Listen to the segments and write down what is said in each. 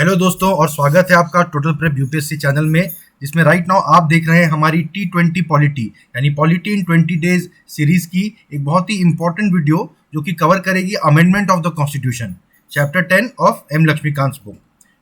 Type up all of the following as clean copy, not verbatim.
Hello दोस्तों और स्वागत है आपका टोटल प्रेप यूपीएससी चैनल में, जिसमें राइट नाउ आप देख रहे हैं हमारी T20 पॉलिटी यानी पॉलिटी इन 20 डेज सीरीज की एक बहुत ही इंपॉर्टेंट वीडियो जो कि कवर करेगी amendment of the constitution chapter 10 of M Laxmikanth book.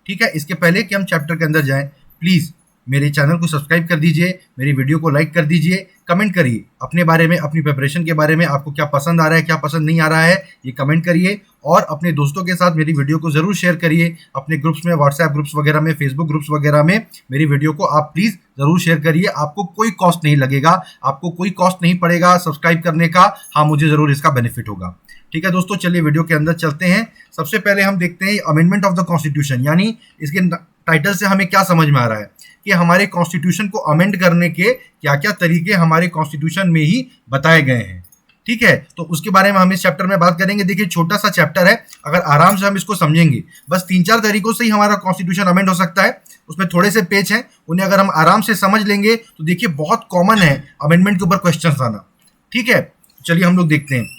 ठीक है, इसके पहले कि हम चैप्टर के अंदर जाएं, प्लीज़ मेरे चैनल को सब्सक्राइब कर दीजिए, मेरी वीडियो को लाइक कर दीजिए, कमेंट करिए अपने बारे में, अपनी प्रिपरेशन के बारे में, आपको क्या पसंद आ रहा है क्या पसंद नहीं आ रहा है, ये कमेंट करिए और अपने दोस्तों के साथ मेरी वीडियो को ज़रूर शेयर करिए। अपने ग्रुप्स में, व्हाट्सएप ग्रुप्स वगैरह में, फेसबुक ग्रुप्स वगैरह में मेरी वीडियो को आप प्लीज़ ज़रूर शेयर करिए। आपको कोई कॉस्ट नहीं लगेगा, आपको कोई कॉस्ट नहीं पड़ेगा सब्सक्राइब करने का। हाँ, मुझे ज़रूर इसका बेनिफिट होगा। ठीक है दोस्तों, चलिए वीडियो के अंदर चलते हैं। सबसे पहले हम देखते हैं अमेंडमेंट ऑफ द कॉन्स्टिट्यूशन, यानी इसके टाइटल से हमें क्या समझ में आ रहा है कि हमारे कॉन्स्टिट्यूशन को अमेंड करने के क्या क्या तरीके हमारे कॉन्स्टिट्यूशन में ही बताए गए हैं। ठीक है, तो उसके बारे में हम इस चैप्टर में बात करेंगे। देखिए, छोटा सा चैप्टर है, अगर आराम से हम इसको समझेंगे, बस 3-4 तरीकों से ही हमारा कॉन्स्टिट्यूशन अमेंड हो सकता है। उसमें थोड़े से पेज हैं, उन्हें अगर हम आराम से समझ लेंगे तो देखिए बहुत कॉमन है अमेंडमेंट के ऊपर क्वेश्चन आना। ठीक है, चलिए हम लोग देखते हैं।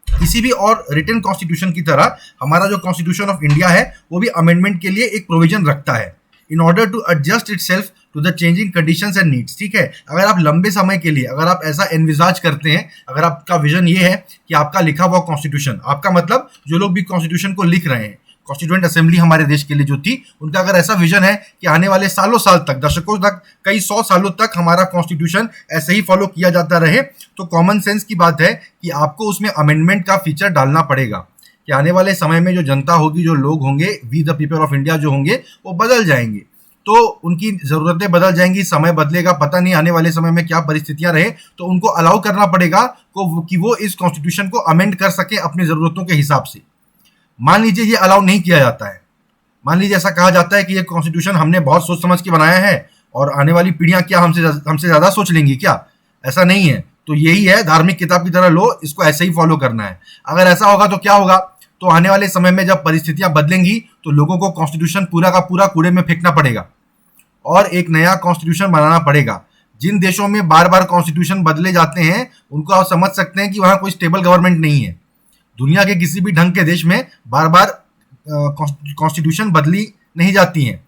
किसी भी और रिटन कॉन्स्टिट्यूशन की तरह हमारा जो कॉन्स्टिट्यूशन ऑफ इंडिया है वो भी अमेंडमेंट के लिए एक प्रोविजन रखता है in order to adjust itself to the changing conditions and needs. ठीक है, अगर आप लंबे समय के लिए अगर आप ऐसा एनविजाज करते हैं, अगर आपका विजन ये है कि आपका लिखा हुआ कॉन्स्टिट्यूशन, आपका मतलब जो लोग भी कॉन्स्टिट्यूशन को लिख रहे हैं, कॉन्स्टिट्यूएंट असेंबली हमारे देश के लिए जो थी, उनका अगर ऐसा विजन है कि आने वाले सालों साल तक, दशकों तक, कई 100 सालों तक हमारा कॉन्स्टिट्यूशन ऐसे ही फॉलो किया जाता रहे, तो कॉमन सेंस की बात है कि आपको उसमें अमेंडमेंट का फीचर डालना पड़ेगा कि आने वाले समय में जो जनता होगी, जो लोग होंगे, we the people of India जो होंगे, वो बदल जाएंगे, तो उनकी ज़रूरतें बदल जाएंगी, समय बदलेगा, पता नहीं आने वाले समय में क्या परिस्थितियां रहे, तो उनको अलाउ करना पड़ेगा कि वो इस कॉन्स्टिट्यूशन को अमेंड कर सके अपनी ज़रूरतों के हिसाब से। मान लीजिए ये अलाउ नहीं किया जाता है, मान लीजिए ऐसा कहा जाता है कि ये कॉन्स्टिट्यूशन हमने बहुत सोच समझ के बनाया है और आने वाली पीढ़ियां क्या हमसे ज़्यादा सोच लेंगी क्या, ऐसा नहीं है, तो यही है, धार्मिक किताब की तरह लो, इसको ऐसे ही फॉलो करना है। अगर ऐसा होगा तो क्या होगा, तो आने वाले समय में जब परिस्थितियां बदलेंगी तो लोगों को कॉन्स्टिट्यूशन पूरा का पूरा कूड़े में फेंकना पड़ेगा और एक नया कॉन्स्टिट्यूशन बनाना पड़ेगा। जिन देशों में बार बार कॉन्स्टिट्यूशन बदले जाते हैं उनको आप समझ सकते हैं कि वहाँ कोई स्टेबल गवर्नमेंट नहीं है। दुनिया के किसी भी ढंग के देश में बार बार कॉन्स्टिट्यूशन बदली नहीं जाती हैं,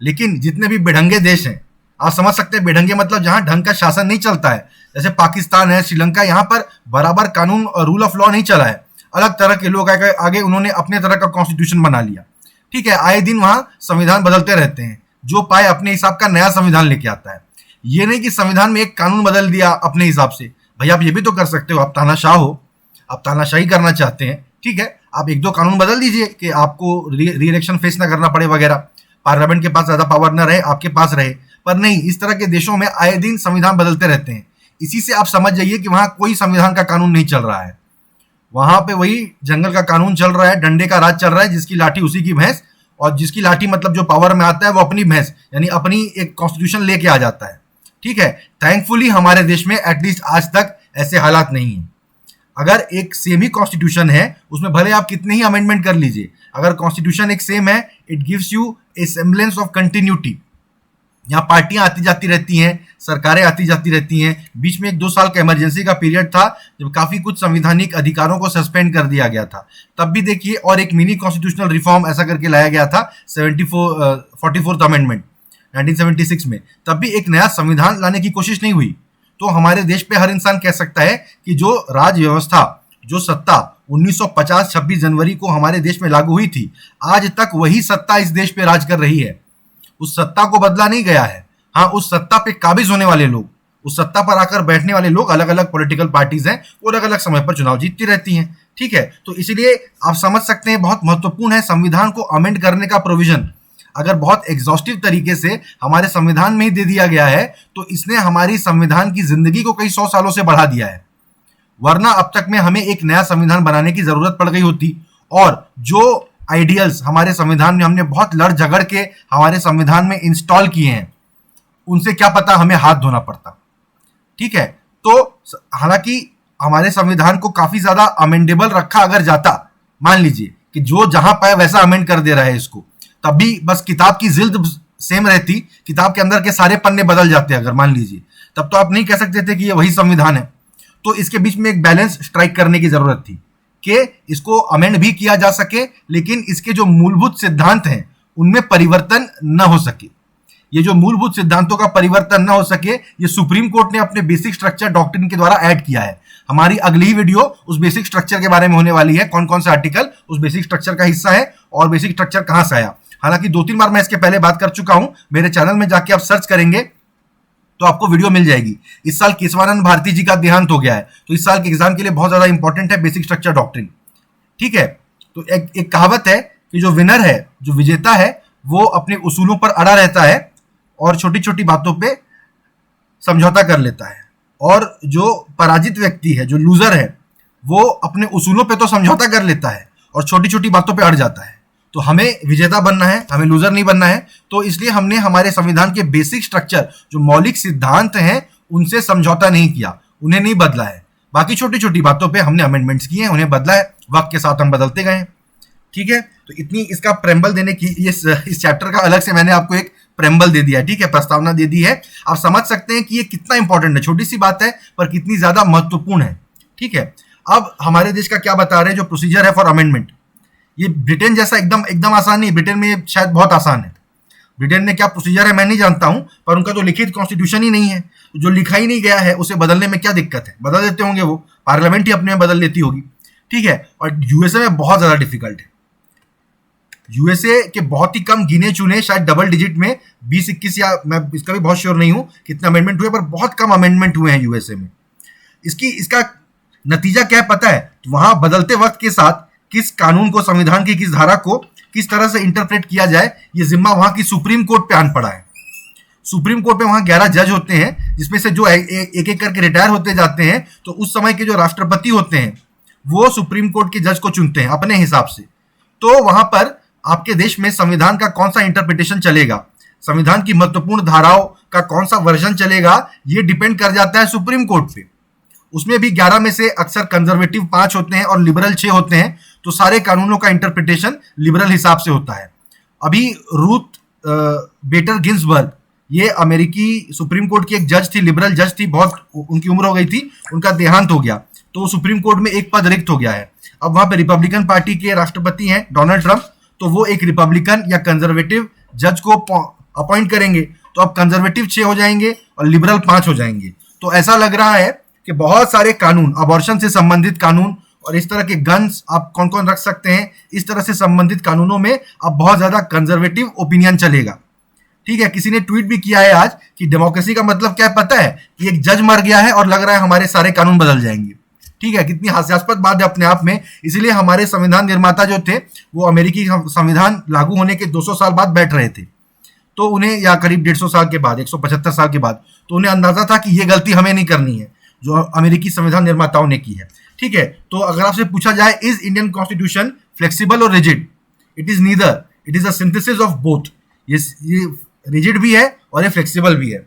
लेकिन जितने भी बेढंगे देश हैं, आप समझ सकते हैं बेढंगे मतलब जहाँ ढंग का शासन नहीं चलता है, जैसे पाकिस्तान है, श्रीलंका, यहाँ पर बराबर कानून और रूल ऑफ लॉ नहीं चला है, अलग तरह के लोग आगे उन्होंने अपने तरह का कॉन्स्टिट्यूशन बना लिया। ठीक है, आए दिन वहाँ संविधान बदलते रहते हैं, जो पाए अपने हिसाब का नया संविधान लेके आता है। ये नहीं कि संविधान में एक कानून बदल दिया अपने हिसाब से, भाई आप ये भी तो कर सकते हो, आप तानाशाह हो, आप तानाशाही करना चाहते हैं, ठीक है, आप 1-2 कानून बदल दीजिए कि आपको री इलेक्शन फेस ना करना पड़े वगैरह, पार्लियामेंट के पास ज़्यादा पावर ना रहे, आपके पास रहे। पर नहीं, इस तरह के देशों में आए दिन संविधान बदलते रहते हैं। इसी से आप समझ जाइए कि वहाँ कोई संविधान का कानून नहीं चल रहा है, वहाँ पे वही जंगल का कानून चल रहा है, डंडे का राज चल रहा है, जिसकी लाठी उसी की भैंस, और जिसकी लाठी मतलब जो पावर में आता है वो अपनी भैंस यानी अपनी एक कॉन्स्टिट्यूशन लेके आ जाता है। ठीक है, थैंकफुली हमारे देश में एटलीस्ट आज तक ऐसे हालात नहीं है। अगर एक सेम ही कॉन्स्टिट्यूशन है, उसमें भले आप कितने ही अमेंडमेंट कर लीजिए, अगर कॉन्स्टिट्यूशन एक सेम है, it gives U A semblance of continuity. यहाँ पार्टियां आती जाती रहती हैं, सरकारें आती जाती रहती हैं, बीच में 1-2 साल का इमरजेंसी का पीरियड था जब काफ़ी कुछ संवैधानिक अधिकारों को सस्पेंड कर दिया गया था, तब भी देखिए, और एक मिनी कॉन्स्टिट्यूशनल रिफॉर्म ऐसा करके लाया गया था 44th अमेंडमेंट 1976 में, तब भी एक नया संविधान लाने की कोशिश नहीं हुई। तो हमारे देश पे हर इंसान कह सकता है कि जो राज व्यवस्था, जो सत्ता 1950 26 जनवरी को हमारे देश में लागू हुई थी, आज तक वही सत्ता इस देश पे राज कर रही है। उस सत्ता को बदला नहीं गया है। हाँ, उस सत्ता पे काबिज होने वाले लोग, उस सत्ता पर आकर बैठने वाले लोग, अलग अलग पॉलिटिकल पार्टीज हैं, वो अलग अलग समय पर चुनाव जीतती रहती हैं। ठीक है, तो इसलिए आप समझ सकते हैं बहुत महत्वपूर्ण है संविधान को अमेंड करने का प्रोविजन। अगर बहुत एग्जॉस्टिव तरीके से हमारे संविधान में ही दे दिया गया है तो इसने हमारी संविधान की जिंदगी को कई 100 सालों से बढ़ा दिया है, वरना अब तक में हमें एक नया संविधान बनाने की जरूरत पड़ गई होती, और जो आइडियल्स हमारे संविधान में हमने बहुत लड़ झगड़ के हमारे संविधान में इंस्टॉल किए हैं, उनसे क्या पता हमें हाथ धोना पड़ता। ठीक है, तो हालांकि हमारे संविधान को काफी ज्यादा अमेंडेबल रखा अगर जाता, मान लीजिए कि जो जहां पाए वैसा अमेंड कर दे रहा है इसको, तब भी बस किताब की जिल्द सेम रहती, किताब के अंदर के सारे पन्ने बदल जाते अगर मान लीजिए, तब तो आप नहीं कह सकते थे कि ये वही संविधान है। तो इसके बीच में एक बैलेंस स्ट्राइक करने की जरूरत थी कि इसको अमेंड भी किया जा सके, लेकिन इसके जो मूलभूत सिद्धांत हैं उनमें परिवर्तन न हो सके। ये जो मूलभूत सिद्धांतों का परिवर्तन न हो सके, ये सुप्रीम कोर्ट ने अपने बेसिक स्ट्रक्चर डॉक्ट्रिन के द्वारा ऐड किया है। हमारी अगली ही वीडियो उस बेसिक स्ट्रक्चर के बारे में होने वाली है, कौन कौन से आर्टिकल उस बेसिक स्ट्रक्चर का हिस्सा है और बेसिक स्ट्रक्चर कहां से आया। हालांकि 2-3 बार मैं इसके पहले बात कर चुका हूं, मेरे चैनल में जाके आप सर्च करेंगे तो आपको वीडियो मिल जाएगी। इस साल केशवानंद भारती जी का देहांत हो गया है, तो इस साल के एग्जाम के लिए बहुत ज्यादा इंपॉर्टेंट है बेसिक स्ट्रक्चर डॉक्ट्रिन। ठीक है, तो एक कहावत है कि जो विनर है, जो विजेता है, वो अपने उसूलों पर अड़ा रहता है और छोटी छोटी बातों पे समझौता कर लेता है, और जो पराजित व्यक्ति है, जो लूजर है, वो अपने उसूलों पे तो समझौता कर लेता है और छोटी छोटी बातों पे अड़ जाता है। तो हमें विजेता बनना है, हमें लूजर नहीं बनना है। तो इसलिए हमने हमारे संविधान के बेसिक स्ट्रक्चर, जो मौलिक सिद्धांत हैं, उनसे समझौता नहीं किया, उन्हें नहीं बदला है। बाकी छोटी छोटी बातों पे हमने अमेंडमेंट्स किए हैं, उन्हें बदला है, वक्त के साथ हम बदलते गए हैं। ठीक है, तो इतनी इसका प्रेम्बल देने की, इस चैप्टर का अलग से मैंने आपको एक प्रेम्बल दे दिया है। ठीक है, प्रस्तावना दे दी है। आप समझ सकते हैं कि ये कितना इंपॉर्टेंट है, छोटी सी बात है पर कितनी ज्यादा महत्वपूर्ण है। ठीक है, अब हमारे देश का क्या बता रहे हैं, जो प्रोसीजर है फॉर अमेंडमेंट, ये ब्रिटेन जैसा एकदम आसान नहीं। ब्रिटेन में ये शायद बहुत आसान है। ब्रिटेन में क्या प्रोसीजर है मैं नहीं जानता हूं, पर उनका तो लिखित कॉन्स्टिट्यूशन ही नहीं है। जो लिखा ही नहीं गया है उसे बदलने में क्या दिक्कत है, बदल देते होंगे, वो पार्लियामेंट ही अपने में बदल लेती होगी। ठीक है, और यूएसए में बहुत ज्यादा डिफिकल्ट है। यूएसए के बहुत ही कम गिने चुने, शायद डबल डिजिट में 20-21, या मैं इसका भी बहुत श्योर नहीं हूं कितने अमेंडमेंट हुए, पर बहुत कम अमेंडमेंट हुए हैं यूएसए में। इसका नतीजा क्या है पता है? वहां बदलते वक्त के साथ किस कानून को, संविधान की किस धारा को किस तरह से इंटरप्रेट किया जाए, ये जिम्मा वहां की सुप्रीम कोर्ट पे आन पड़ा है। सुप्रीम कोर्ट में वहां 11 जज होते हैं, जिसमें से जो एक एक करके रिटायर होते जाते हैं, तो उस समय के जो राष्ट्रपति होते हैं वो सुप्रीम कोर्ट के जज को चुनते हैं अपने हिसाब से। तो वहां पर आपके देश में संविधान का कौन सा इंटरप्रिटेशन चलेगा, संविधान की महत्वपूर्ण धाराओं का कौन सा वर्जन चलेगा, ये डिपेंड कर जाता है सुप्रीम कोर्ट पे। उसमें भी 11 में से अक्सर कंजर्वेटिव 5 होते हैं और लिबरल 6 होते हैं, तो सारे कानूनों का इंटरप्रिटेशन लिबरल हिसाब से होता है। अभी रूथ बेटर गिन्सबर्ग, ये अमेरिकी सुप्रीम कोर्ट की एक जज थी, लिबरल जज थी, बहुत उनकी उम्र हो गई थी, उनका देहांत हो गया, तो सुप्रीम कोर्ट में एक पद रिक्त हो गया है। अब वहां पे रिपब्लिकन पार्टी के राष्ट्रपति हैं डोनाल्ड ट्रंप, तो वो एक रिपब्लिकन या कंजर्वेटिव जज को अपॉइंट करेंगे, तो अब कंजर्वेटिव 6 हो जाएंगे और लिबरल 5 हो जाएंगे। तो ऐसा लग रहा है कि बहुत सारे कानून, अबॉर्शन से संबंधित कानून और इस तरह के गन्स आप कौन कौन रख सकते हैं, इस तरह से संबंधित कानूनों में अब बहुत ज्यादा कंजर्वेटिव ओपिनियन चलेगा। ठीक है, किसी ने ट्वीट भी किया है आज कि डेमोक्रेसी का मतलब क्या है पता है, कि एक जज मर गया है और लग रहा है हमारे सारे कानून बदल जाएंगे। ठीक है, कितनी हास्यास्पद बात है अपने आप में। इसीलिए हमारे संविधान निर्माता जो थे, वो अमेरिकी संविधान लागू होने के 200 साल बाद बैठ रहे थे, तो उन्हें, या करीब 150 साल के बाद, 175 साल के बाद, तो उन्हें अंदाजा था कि ये गलती हमें नहीं करनी है जो अमेरिकी संविधान निर्माताओं ने की है। ठीक है, तो अगर आपसे पूछा जाए इज इंडियन कॉन्स्टिट्यूशन फ्लेक्सिबल और rigid, it is neither, it is a synthesis of both. ये रिजिड भी है और ये फ्लेक्सिबल भी है।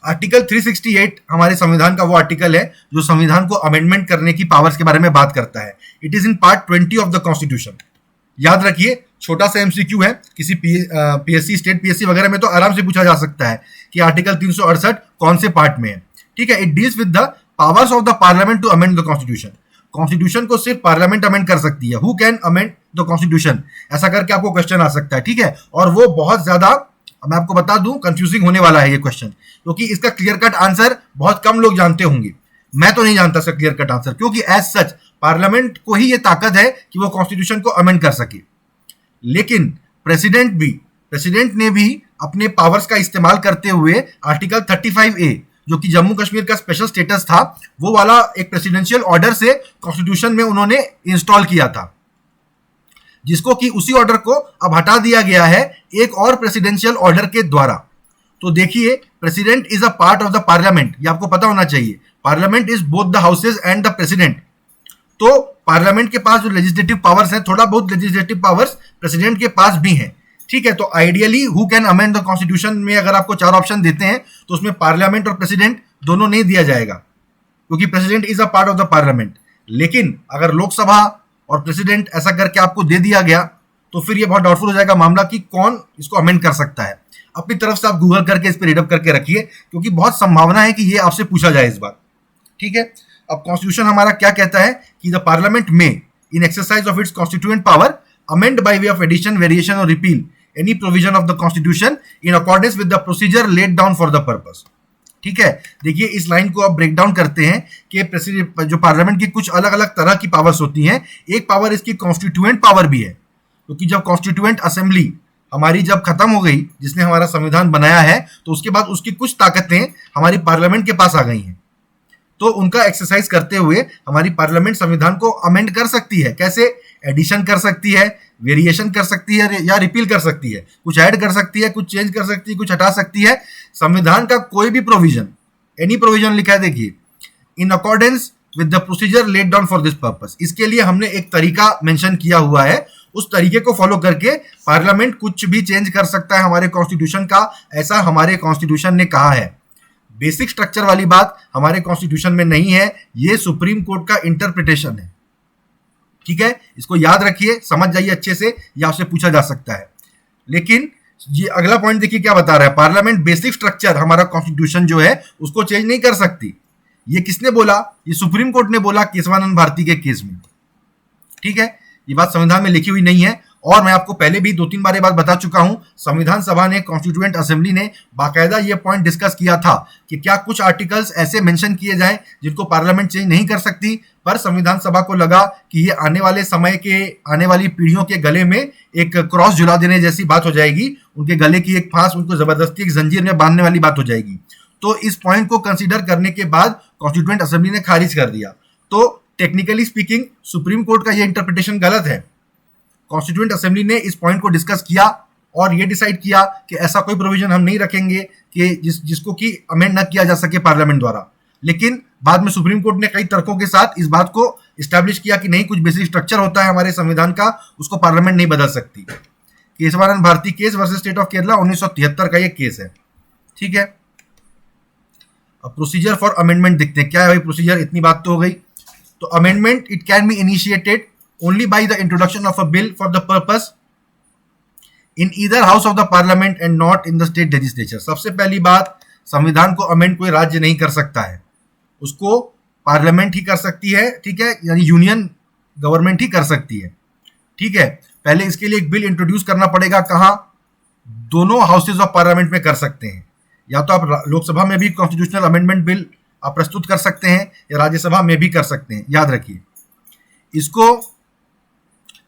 आर्टिकल 368 हमारे संविधान का वो आर्टिकल है जो संविधान को अमेंडमेंट करने की पावर्स के बारे में बात करता है। It is in part 20 of the constitution. याद रखिए, छोटा सा एमसीक्यू है, किसी पीएससी, स्टेट पीएससी वगैरह में तो आराम से पूछा जा सकता है कि आर्टिकल 368 कौन से पार्ट में है। ठीक है, it deals with the powers of the parliament to amend the constitution. Constitution को सिर्फ पार्लियामेंट अमेंड कर सकती है। Who can amend the constitution, ऐसा करके आपको क्वेश्चन आ सकता है। ठीक है, और वो बहुत ज्यादा, मैं आपको बता दूं, कंफ्यूजिंग होने वाला है ये क्वेश्चन, क्योंकि इसका क्लियर कट आंसर बहुत कम लोग जानते होंगे। मैं तो नहीं जानता इसका क्लियर कट आंसर, क्योंकि एज सच पार्लियामेंट को ही ये ताकत है कि वो कॉन्स्टिट्यूशन को अमेंड कर सके। लेकिन प्रेसिडेंट ने भी अपने पावर्स का इस्तेमाल करते हुए आर्टिकल 35A, जो कि जम्मू कश्मीर का स्पेशल स्टेटस था, वो वाला एक प्रेसिडेंशियल ऑर्डर से कॉन्स्टिट्यूशन में उन्होंने इंस्टॉल किया था, जिसको कि उसी ऑर्डर को अब हटा दिया गया है एक और प्रेसिडेंशियल ऑर्डर के द्वारा। तो देखिए, president is a part of the parliament, ये आपको पता होना चाहिए। Parliament is both the houses and the president. तो पार्लियामेंट के पास जो लेजिस्लेटिव पावर्स हैं, थोड़ा बहुत लेजिस्लेटिव पावर्स प्रेसिडेंट के पास भी हैं। ठीक है, तो ideally who can amend the constitution में अगर आपको 4 ऑप्शन देते हैं तो उसमें पार्लियामेंट और प्रेसिडेंट दोनों नहीं दिया जाएगा, क्योंकि president is a part of the parliament. लेकिन अगर लोकसभा और प्रेसिडेंट ऐसा करके आपको दे दिया गया, तो फिर ये बहुत डाउटफुल हो जाएगा मामला कि कौन इसको अमेंड कर सकता है। अपनी तरफ से आप गूगल करके इस पर रीडअप करके रखिए, क्योंकि बहुत संभावना है कि ये आपसे पूछा जाए इस बार। ठीक है, अब कॉन्स्टिट्यूशन हमारा क्या कहता है कि द पार्लियामेंट में in exercise of its constituent power amend by way of addition, variation or repeal any provision of the constitution in accordance with the procedure laid down for the purpose. ठीक है, देखिए इस line को आप break down करते हैं कि president जो पार्लियामेंट की कुछ अलग अलग तरह की पावर्स होती हैं। एक पावर इसकी कॉन्स्टिट्यूएंट पावर भी है, क्योंकि जब कॉन्स्टिट्यूएंट असेंबली हमारी जब खत्म हो गई, जिसने हमारा संविधान बनाया है, तो उसके बाद उसकी कुछ ताकतें हमारी पार्लियामेंट के पास आ गई हैं। तो उनका एक्सरसाइज करते हुए हमारी पार्लियामेंट संविधान को अमेंड कर सकती है। कैसे? एडिशन कर सकती है, वेरिएशन कर सकती है या रिपील कर सकती है, कुछ ऐड कर सकती है, कुछ चेंज कर सकती है, कुछ हटा सकती है। संविधान का कोई भी प्रोविजन, एनी प्रोविजन लिखा है, देखिए in accordance with the procedure laid down for this purpose. इसके लिए हमने एक तरीका मेंशन किया हुआ है, उस तरीके को फॉलो करके पार्लियामेंट कुछ भी चेंज कर सकता है हमारे कॉन्स्टिट्यूशन का, ऐसा हमारे कॉन्स्टिट्यूशन ने कहा है। बेसिक स्ट्रक्चर वाली बात हमारे कॉन्स्टिट्यूशन में नहीं है, ये सुप्रीम कोर्ट का इंटरप्रिटेशन है। ठीक है, इसको याद रखिए, समझ जाइए अच्छे से, या आपसे पूछा जा सकता है। लेकिन ये अगला पॉइंट देखिए क्या बता रहा है, पार्लियामेंट बेसिक स्ट्रक्चर हमारा कॉन्स्टिट्यूशन जो है उसको चेंज नहीं कर सकती। ये किसने बोला? ये सुप्रीम कोर्ट ने बोला केशवानंद भारती के केस में। ठीक है, ये बात संविधान में लिखी हुई नहीं है, और मैं आपको पहले भी 2-3 बार ये बात बता चुका हूं। संविधान सभा ने, कॉन्स्टिट्यूएंट असेंबली ने बाकायदा ये पॉइंट डिस्कस किया था कि क्या कुछ आर्टिकल्स ऐसे मेंशन किए जाएं जिनको पार्लियामेंट चेंज नहीं कर सकती, पर संविधान सभा को लगा कि ये आने वाले समय के, आने वाली पीढ़ियों के गले में एक क्रॉस झुला देने जैसी बात हो जाएगी, उनके गले की एक फांस उनको जबरदस्ती एक जंजीर में बांधने वाली बात हो जाएगी। तो इस पॉइंट को कंसिडर करने के बाद कॉन्स्टिट्यूएंट असेंबली ने खारिज कर दिया। तो टेक्निकली स्पीकिंग सुप्रीम कोर्ट का ये इंटरप्रिटेशन गलत है। कॉन्स्टिट्यूएंट असेंबली ने इस पॉइंट को डिस्कस किया और ये डिसाइड किया कि ऐसा कोई प्रोविजन हम नहीं रखेंगे कि जिसको कि अमेंड न किया जा सके पार्लियामेंट द्वारा। लेकिन बाद में सुप्रीम कोर्ट ने कई तर्कों के साथ इस बात को इस्टेब्लिश किया कि नहीं, कुछ बेसिक स्ट्रक्चर होता है हमारे संविधान का, उसको पार्लियामेंट नहीं बदल सकती। Kesavananda Bharati case versus state of Kerala 1973 का ये केस है। ठीक है, अब प्रोसीजर फॉर अमेंडमेंट देखते हैं। क्या है भाई प्रोसीजर? इतनी बात तो हो गई। तो amendment it can be initiated only by the introduction of a bill for the purpose in either house of the parliament and not in the state legislature। सबसे पहली बात, संविधान को अमेंड कोई राज्य नहीं कर सकता है, उसको पार्लियामेंट ही कर सकती है। ठीक है, यानी यूनियन गवर्नमेंट ही कर सकती है। ठीक है, पहले इसके लिए एक बिल इंट्रोड्यूस करना पड़ेगा। कहाँ? दोनों हाउसेज ऑफ पार्लियामेंट में कर सकते हैं। या तो आप लोकसभा में भी कॉन्स्टिट्यूशनल अमेंडमेंट बिल आप प्रस्तुत कर सकते हैं, या राज्यसभा में भी कर सकते हैं। याद रखिए, इसको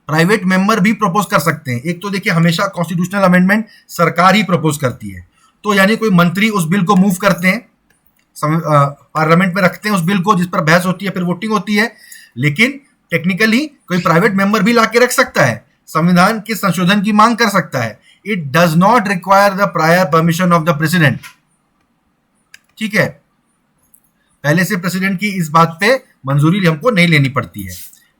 प्राइवेट मेंबर भी प्रपोज कर सकते हैं। एक तो देखिए, हमेशा कॉन्स्टिट्यूशनल अमेंडमेंट सरकार ही प्रपोज करती है, तो यानी कोई मंत्री उस बिल को मूव करते हैं, पार्लियामेंट में रखते हैं उस बिल को, जिस पर बहस होती है, फिर वोटिंग होती है। लेकिन टेक्निकली कोई प्राइवेट मेंबर भी लाके रख सकता है, संविधान के संशोधन की मांग कर सकता है। It does not require the prior permission of the president. ठीक है, पहले से प्रेसिडेंट की इस बात पे मंजूरी हमको नहीं लेनी पड़ती है।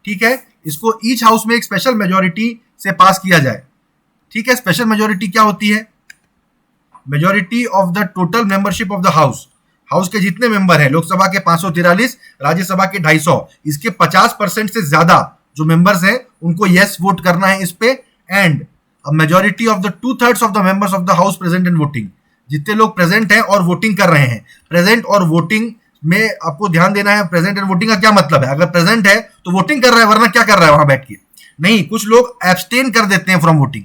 ठीक है, इसको ईच हाउस में एक स्पेशल मेजॉरिटी से पास किया जाए। ठीक है, स्पेशल मेजॉरिटी क्या होती है? Majority of the total membership of the house. House के जितने मेंबर हैं, लोकसभा के 543, राज्यसभा के 250, इसके 50% से ज्यादा जो मेंबर्स हैं उनको यस वोट करना है इस पे। And a majority of the 2/3 of the members of the house present and voting. जितने लोग प्रेजेंट हैं और वोटिंग कर रहे हैं, प्रेजेंट और वोटिंग में आपको ध्यान देना है। प्रेजेंट एंड वोटिंग का क्या मतलब है? अगर प्रेजेंट है तो वोटिंग कर रहा है, वरना क्या कर रहा है वहां बैठ के? नहीं, कुछ लोग एब्सटेन कर देते हैं फ्रॉम वोटिंग।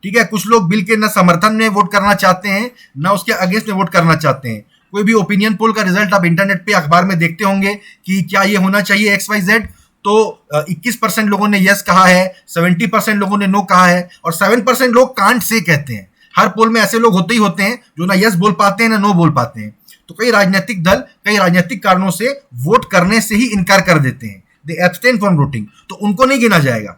ठीक है, कुछ लोग बिल के न समर्थन में वोट करना चाहते हैं, न उसके अगेंस्ट में वोट करना चाहते हैं। कोई भी ओपिनियन पोल का रिजल्ट आप इंटरनेट पे, अखबार में देखते होंगे कि क्या ये होना चाहिए XYZ, तो 21% लोगों ने यस कहा है, 70% लोगों ने नो कहा है, और 7% लोग कांट से कहते हैं। हर पोल में ऐसे लोग होते ही होते हैं जो ना यस बोल पाते हैं ना नो बोल पाते हैं। तो कई राजनीतिक दल कई राजनीतिक कारणों से वोट करने से ही इनकार कर देते हैं, दे एब्सटेन फ्रॉम वोटिंग, तो उनको नहीं गिना जाएगा।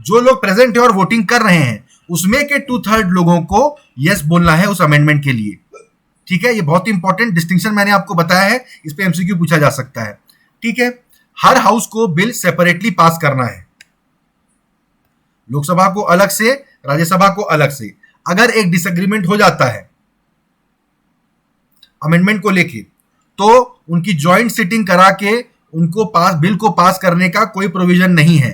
जो लोग प्रेजेंट है और वोटिंग कर रहे हैं, उसमें के 2/3 लोगों को यस बोलना है उस अमेंडमेंट के लिए। ठीक है, ये बहुत इंपॉर्टेंट डिस्टिंक्शन मैंने आपको बताया है, इस पे MCQ पूछा जा सकता है। ठीक है, हर हाउस को बिल सेपरेटली पास करना है, लोकसभा को अलग से, राज्यसभा को अलग से। अगर एक डिसएग्रीमेंट हो जाता है अमेंडमेंट को लेके, तो उनकी ज्वाइंट सिटिंग करा के उनको बिल को पास करने का कोई प्रोविजन नहीं है।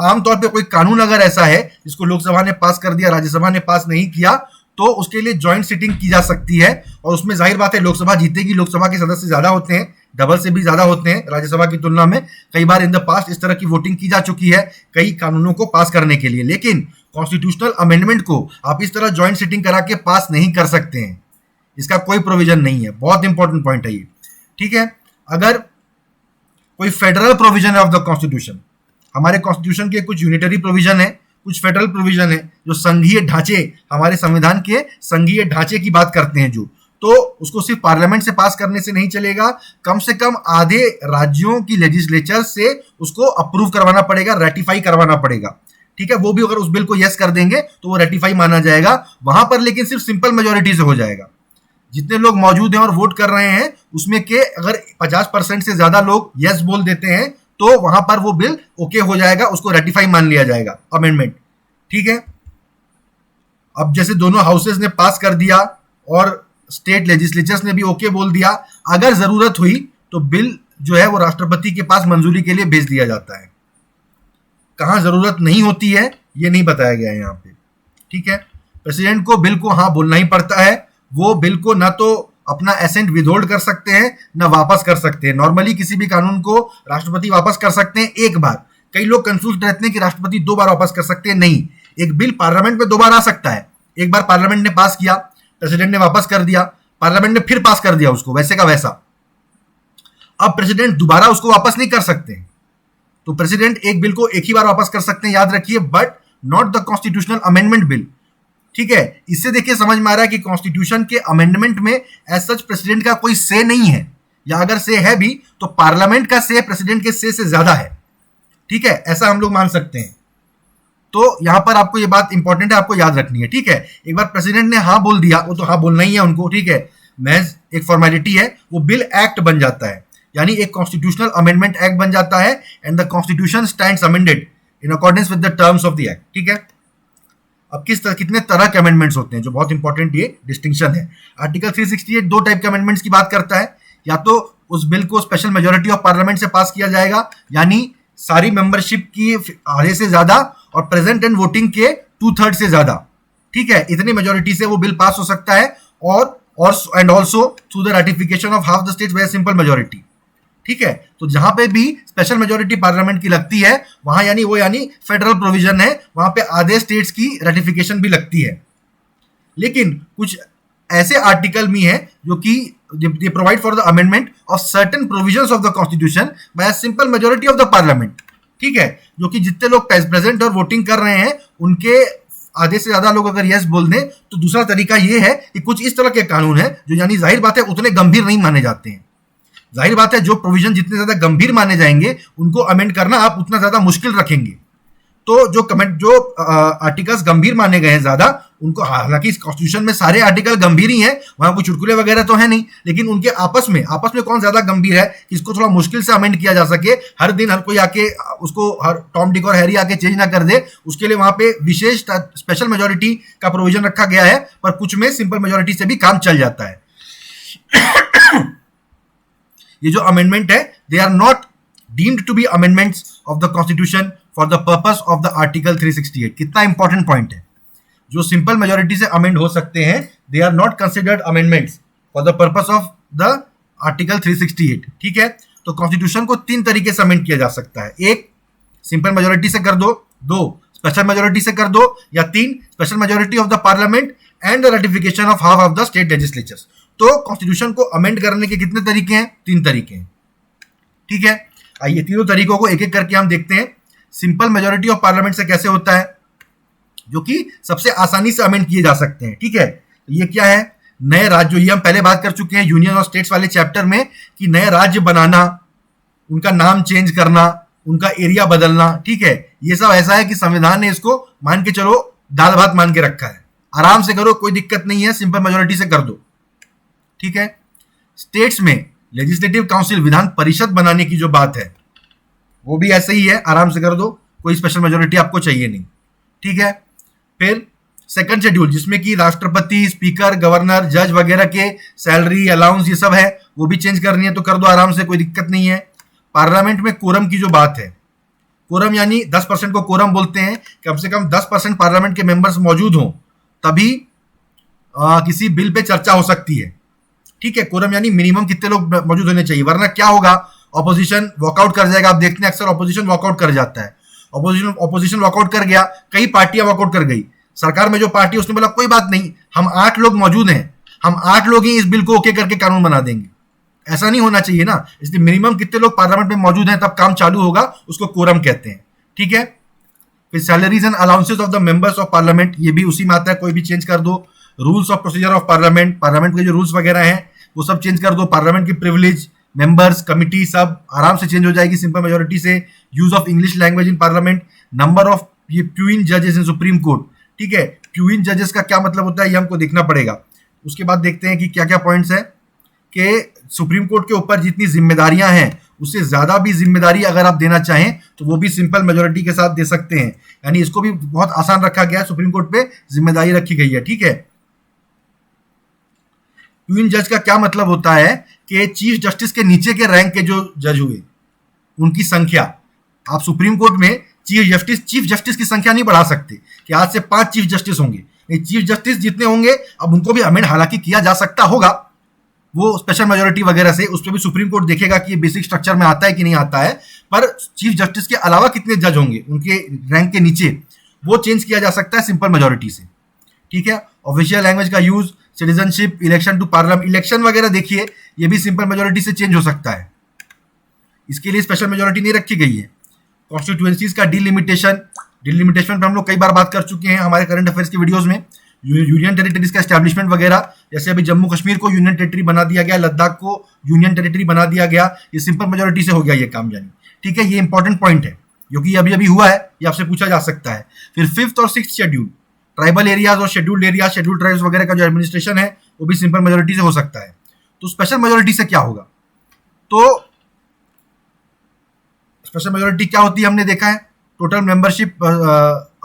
आमतौर पे कोई कानून अगर ऐसा है जिसको लोकसभा ने पास कर दिया, राज्यसभा ने पास नहीं किया, तो उसके लिए ज्वाइंट सिटिंग की जा सकती है, और उसमें जाहिर बात है लोकसभा जीतेगी, लोकसभा के सदस्य ज्यादा होते हैं, डबल से भी ज्यादा होते हैं राज्यसभा की तुलना में। कई बार इन द पास्ट इस तरह की वोटिंग की जा चुकी है कई कानूनों को पास करने के लिए, लेकिन कॉन्स्टिट्यूशनल अमेंडमेंट को आप इस तरह ज्वाइंट सिटिंग करा के पास नहीं कर सकते हैं। इसका कोई प्रोविजन नहीं है। बहुत इंपॉर्टेंट पॉइंट है ये, ठीक है। अगर कोई फेडरल प्रोविजन है ऑफ द कॉन्स्टिट्यूशन, हमारे कॉन्स्टिट्यूशन के कुछ यूनिटरी प्रोविजन है, कुछ फेडरल प्रोविजन है जो संघीय ढांचे, हमारे संविधान के संघीय ढांचे की बात करते हैं, जो तो उसको सिर्फ पार्लियामेंट से पास करने से नहीं चलेगा, कम से कम आधे राज्यों की लेजिस्लेचर से उसको अप्रूव करवाना पड़ेगा, रेटिफाई करवाना पड़ेगा, ठीक है। वो भी अगर उस बिल को यस कर देंगे तो वो रेटिफाई माना जाएगा वहां पर, लेकिन सिर्फ सिंपल मेजोरिटी से हो जाएगा। जितने लोग मौजूद हैं और वोट कर रहे हैं उसमें के अगर 50% से ज्यादा लोग यस बोल देते हैं तो वहां पर वो बिल ओके हो जाएगा, उसको रेटिफाई मान लिया जाएगा, अमेंडमेंट, ठीक है। अब जैसे दोनों हाउसेस ने पास कर दिया और स्टेट लेजिस्लेचर्स ने भी ओके बोल दिया, अगर जरूरत हुई तो बिल जो है वो राष्ट्रपति के पास मंजूरी के लिए भेज दिया जाता है। कहां जरूरत नहीं होती है ये नहीं बताया गया है यहाँ पे, ठीक है। प्रेसिडेंट को बिल को हाँ बोलना ही पड़ता है। वो बिल को ना तो अपना एसेंट विदहोल्ड कर सकते हैं ना वापस कर सकते हैं। नॉर्मली किसी भी कानून को राष्ट्रपति वापस कर सकते हैं एक बार। कई लोग कंफ्यूज रहते हैं कि राष्ट्रपति 2 बार वापस कर सकते हैं, नहीं। एक बिल पार्लियामेंट में 2 बार आ सकता है। एक बार पार्लियामेंट ने पास किया, प्रेसिडेंट ने वापस कर दिया, पार्लियामेंट ने फिर पास कर दिया उसको वैसे का वैसा। अब प्रेसिडेंट दोबारा उसको वापस नहीं कर सकते, तो प्रेसिडेंट एक बिल को एक ही बार वापस कर सकते हैं, याद रखिए, but not the constitutional amendment bill, ठीक है। इससे देखिए समझ में आ रहा है कि कॉन्स्टिट्यूशन के अमेंडमेंट में एज सच प्रेसिडेंट का कोई से नहीं है, या अगर से है भी तो पार्लियामेंट का से प्रेसिडेंट के से ज्यादा है, ठीक है। ऐसा हम लोग मान सकते हैं। तो यहां पर आपको ये बात इंपॉर्टेंट है, आपको याद रखनी है, ठीक है। एक बार प्रेसिडेंट ने हाँ बोल दिया, वो तो हाँ बोलना ही है उनको, ठीक है, महज एक फॉर्मेलिटी है, वो बिल एक्ट बन जाता है, यानी एक कॉन्स्टिट्यूशनल अमेंडमेंट एक्ट बन जाता है, and the constitution stands amended in accordance with the terms of the act, ठीक है। अब कितने तरह के अमेंडमेंट्स होते हैं, जो बहुत इंपॉर्टेंट ये डिस्टिंक्शन है। आर्टिकल 368 2 टाइप के अमेंडमेंट्स की बात करता है, या तो उस बिल को स्पेशल मेजोरिटी ऑफ पार्लियामेंट से पास किया जाएगा, यानी सारी मेंबरशिप की आधे से ज्यादा और प्रेजेंट एंड वोटिंग के 2/3 से ज्यादा, ठीक है, इतनी मेजोरिटी से वो बिल पास हो सकता है, और and also through the ratification of half the states by simple majority, ठीक है। तो जहां पे भी स्पेशल मेजोरिटी पार्लियामेंट की लगती है वहां यानी फेडरल प्रोविजन है, वहां पे आधे स्टेट्स की रैटिफिकेशन भी लगती है। लेकिन कुछ ऐसे आर्टिकल भी हैं जो कि they provide for the amendment of certain provisions of the constitution bye simple majority of the parliament, ठीक है। जो कि जितने लोग प्रेजेंट और वोटिंग कर रहे हैं उनके आधे से ज्यादा लोग अगर यस बोल दें, तो दूसरा तरीका ये है कि कुछ इस तरह के कानून है जो यानी जाहिर बात है उतने गंभीर नहीं माने जाते हैं। जाहिर बात है जो प्रोविजन जितने ज्यादा गंभीर माने जाएंगे उनको अमेंड करना आप उतना ज्यादा मुश्किल रखेंगे। तो जो आर्टिकल्स गंभीर माने गए हैं ज्यादा, उनको, हालांकि इस कॉन्स्टिट्यूशन में सारे आर्टिकल गंभीर ही हैं, वहां कोई चुटकुले वगैरह तो है नहीं, लेकिन उनके आपस में कौन ज्यादा गंभीर है कि इसको थोड़ा मुश्किल से अमेंड किया जा सके। हर दिन हर कोई आके उसको, हर टॉम डिक और हैरी आके चेंज ना कर दे, उसके लिए वहां पे विशेष स्पेशल मेजोरिटी का प्रोविजन रखा गया है, पर कुछ में सिंपल मेजोरिटी से भी काम चल जाता है। ये जो अमेंडमेंट है, they are not deemed to be amendments of the constitution for the purpose of the article 368। कितना इंपॉर्टेंट पॉइंट है। जो सिंपल मेजोरिटी से अमेंड हो सकते हैं, they are not considered amendments for the purpose of the article 368, ठीक है। तो कॉन्स्टिट्यूशन को 3 तरीके से अमेंड किया जा सकता है। 1, सिंपल मेजोरिटी से कर दो, 2, स्पेशल मेजोरिटी से कर दो, या 3, special majority of the parliament and the ratification of half of the state legislatures. तो कॉन्स्टिट्यूशन को अमेंड करने के कितने तरीके हैं? 3 तरीके हैं, ठीक है। आइए तीनों तरीकों को एक एक करके हम देखते हैं। सिंपल मेजोरिटी ऑफ पार्लियामेंट से कैसे होता है, जो कि सबसे आसानी से अमेंड किए जा सकते हैं, ठीक है। ये क्या है? नए राज्य, ये हम पहले बात कर चुके हैं यूनियन और स्टेट्स वाले चैप्टर में, कि नए राज्य बनाना, उनका नाम चेंज करना, उनका एरिया बदलना, ठीक है। ये सब ऐसा है कि संविधान ने इसको मान के चलो दाल भात मान के रखा है, आराम से करो, कोई दिक्कत नहीं है, सिंपल मेजोरिटी से कर दो, ठीक है। स्टेट्स में लेजिस्लेटिव काउंसिल, विधान परिषद बनाने की जो बात है, वो भी ऐसे ही है, आराम से कर दो, कोई स्पेशल मेजोरिटी आपको चाहिए नहीं, ठीक है। फिर सेकंड शेड्यूल, जिसमें कि राष्ट्रपति, स्पीकर, गवर्नर, जज वगैरह के सैलरी, अलाउंस, ये सब है, वो भी चेंज करनी है तो कर दो आराम से, कोई दिक्कत नहीं है। पार्लियामेंट में कोरम की जो बात है, कोरम यानी 10% को कोरम बोलते हैं, कम से कम 10% पार्लियामेंट के मेंबर्स मौजूद हों तभी किसी बिल पे चर्चा हो सकती है, ठीक है, कोरम यानी मिनिमम कितने लोग मौजूद होने चाहिए, वरना क्या होगा, ऑपोजिशन वॉकआउट कर जाएगा। आप देखते हैं अक्सर ऑपोजिशन वॉकआउट कर जाता है, ऑपोजिशन वॉकआउट कर गया, कई पार्टियां वॉकआउट कर गई, सरकार में जो पार्टी उसने बोला कोई बात नहीं, हम 8 लोग मौजूद हैं, हम 8 लोग ही इस बिल को ओके करके कानून बना देंगे। ऐसा नहीं होना चाहिए ना, इसलिए मिनिमम कितने लोग पार्लियामेंट में मौजूद हैं तब काम चालू होगा, उसको कोरम कहते हैं। ठीक है, फिर salaries and allowances of the members of parliament, ये भी उसी में आता है, कोई भी चेंज कर दो। Rules of procedure of parliament, parliament के जो रूल्स वगैरह हैं वो सब चेंज कर दो। पार्लियामेंट की प्रिविलेज, मेंबर्स, कमिटी सब आराम से चेंज हो जाएगी सिंपल मेजोरिटी से। Use of English language in parliament, number of ये प्यूइन जजेस इन सुप्रीम कोर्ट। ठीक है, प्यूइन जजेस का क्या मतलब होता है ये हमको देखना पड़ेगा। उसके बाद देखते हैं कि क्या क्या पॉइंट्स हैं कि सुप्रीम कोर्ट के ऊपर जितनी जिम्मेदारियां हैं उससे ज्यादा भी जिम्मेदारी अगर आप देना चाहें तो वो भी सिंपल मेजोरिटी के साथ दे सकते हैं, यानी इसको भी बहुत आसान रखा गया है, सुप्रीम कोर्ट पे जिम्मेदारी रखी गई है। ठीक है, क्वीन जज का क्या मतलब होता है कि चीफ जस्टिस के नीचे के रैंक के जो जज हुए उनकी संख्या, आप सुप्रीम कोर्ट में चीफ जस्टिस की संख्या नहीं बढ़ा सकते कि आज से 5 चीफ जस्टिस होंगे, नहीं, चीफ जस्टिस जितने होंगे अब उनको भी अमेंड हालांकि किया जा सकता होगा वो स्पेशल मेजोरिटी वगैरह से, उस पर भी सुप्रीम कोर्ट देखेगा कि ये बेसिक स्ट्रक्चर में आता है कि नहीं आता है, पर चीफ जस्टिस के अलावा कितने जज होंगे उनके रैंक के नीचे वो चेंज किया जा सकता है सिंपल मेजोरिटी से। ठीक है, ऑफिशियल लैंग्वेज का use, citizenship, election to parliament, election वगैरह देखिए ये भी सिंपल मेजोरिटी से चेंज हो सकता है, इसके लिए स्पेशल मेजोरिटी नहीं रखी गई है। कॉन्स्टिट्यूएंसीज का डिलिमिटेशन पर हम लोग कई बार बात कर चुके हैं हमारे करंट अफेयर्स की वीडियोस में। यूनियन टेरिटरीज का एस्टैब्लिशमेंट वगैरह, जैसे अभी जम्मू कश्मीर को यूनियन टेरिटरी बना दिया गया, लद्दाख को यूनियन टेरिटरी बना दिया गया, ये सिंपल मेजोरिटी से हो गया ये काम जानी। ठीक है, ये इंपॉर्टेंट पॉइंट है क्योंकि अभी अभी हुआ है, ये आपसे पूछा जा सकता है। फिर 5th और 6th शेड्यूल, ट्राइबल एरियाज और शेड्यूल्ड एरिया, शेड्यूल्ड ट्राइब्स वगैरह का जो एडमिनिस्ट्रेशन है वो भी सिंपल मेजोरिटी से हो सकता है। तो स्पेशल मेजोरिटी से क्या होगा, तो स्पेशल मेजोरिटी क्या होती है हमने देखा है, total membership,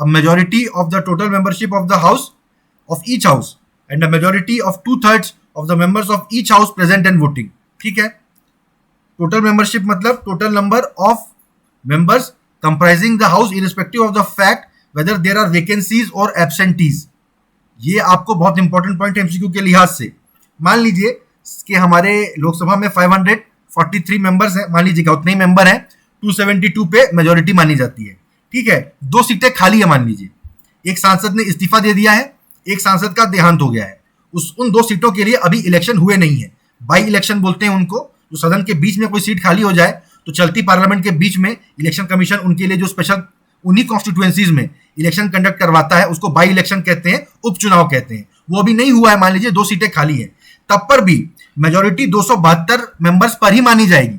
majority of the total membership of the house of each house and the majority of 2/3 of the members of each house present and voting. ठीक है, टोटल मेंबरशिप मतलब total number of members comprising the house irrespective of the fact whether there are vacancies और absentees. ये आपको बहुत important point है MCQ के लिहाज से। मान लीजिए कि हमारे लोकसभा में 543 मेंबर्स हैं, मान लीजिए उतने ही मेंबर हैं, 272 पे मेजोरिटी मानी जाती है। ठीक है, 2 सीटें खाली है, मान लीजिए एक सांसद ने इस्तीफा दे दिया है, एक सांसद का देहांत हो गया है, उन 2 सीटों के लिए अभी इलेक्शन हुए नहीं है, बाई इलेक्शन बोलते हैं उनको। जो सदन के बीच में कोई सीट खाली हो जाए तो चलती पार्लियामेंट के बीच में इलेक्शन कमीशन उनके लिए जो स्पेशल उन्हीं कॉन्स्टिट्यूएंसीज में इलेक्शन कंडक्ट करवाता है उसको बाई इलेक्शन कहते हैं, उपचुनाव कहते हैं। वो अभी नहीं हुआ है, मान लीजिए 2 सीटें खाली है, तब पर भी मेजोरिटी 272 मेंबर्स पर ही मानी जाएगी,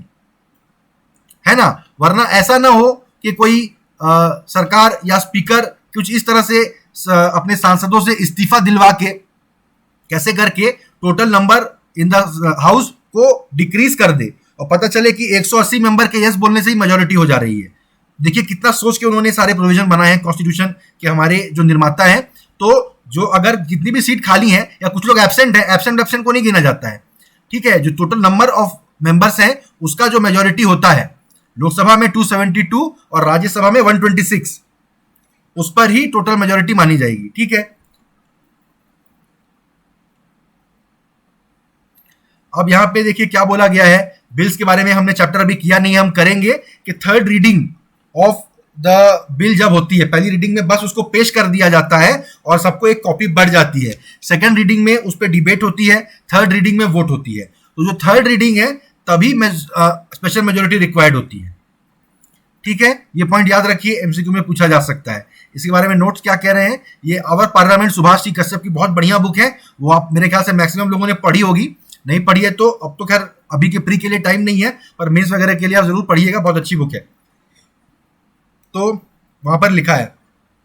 है ना। वरना ऐसा ना हो कि कोई सरकार या स्पीकर कुछ इस तरह से अपने सांसदों से इस्तीफा दिलवा के कैसे करके total number in the house को डिक्रीज कर दे और पता चले कि 180 मेंबर के यस बोलने से ही मेजोरिटी हो जा रही है। देखिए कितना सोच के उन्होंने सारे प्रोविजन बनाए हैं कॉन्स्टिट्यूशन के, हमारे जो निर्माता हैं। तो जो अगर जितनी भी सीट खाली हैं या कुछ लोग एब्सेंट है, एब्सेंट को नहीं गिना जाता है। ठीक है, जो टोटल नंबर ऑफ मेंबर्स हैं उसका जो मेजोरिटी होता है, लोकसभा में 272 और राज्यसभा में 126, उस पर ही टोटल मेजोरिटी मानी जाएगी। ठीक है, अब यहां पे देखिए क्या बोला गया है। बिल्स के बारे में हमने चैप्टर अभी किया नहीं है, हम करेंगे कि 3rd reading of the bill जब होती है, पहली रीडिंग में बस उसको पेश कर दिया जाता है और सबको एक कॉपी बढ़ जाती है। 2nd रीडिंग में उस पर डिबेट होती है, 3rd रीडिंग में वोट होती है। तो जो 3rd रीडिंग है तभी स्पेशल मेजोरिटी रिक्वायर्ड होती है। ठीक है, ये पॉइंट याद रखिए, एमसीक्यू में पूछा जा सकता है। इसके बारे में नोट्स क्या कह रहे हैं, ये आवर पार्लियामेंट सुभाष जी कश्यप की बहुत बढ़िया बुक है, वो आप मेरे ख्याल से मैक्सिमम लोगों ने पढ़ी होगी। नहीं पढ़ी है तो अब तो खैर अभी के प्री के लिए टाइम नहीं है, पर मेंस वगैरह के लिए आप जरूर पढ़िएगा, बहुत अच्छी बुक है। तो वहां पर लिखा है,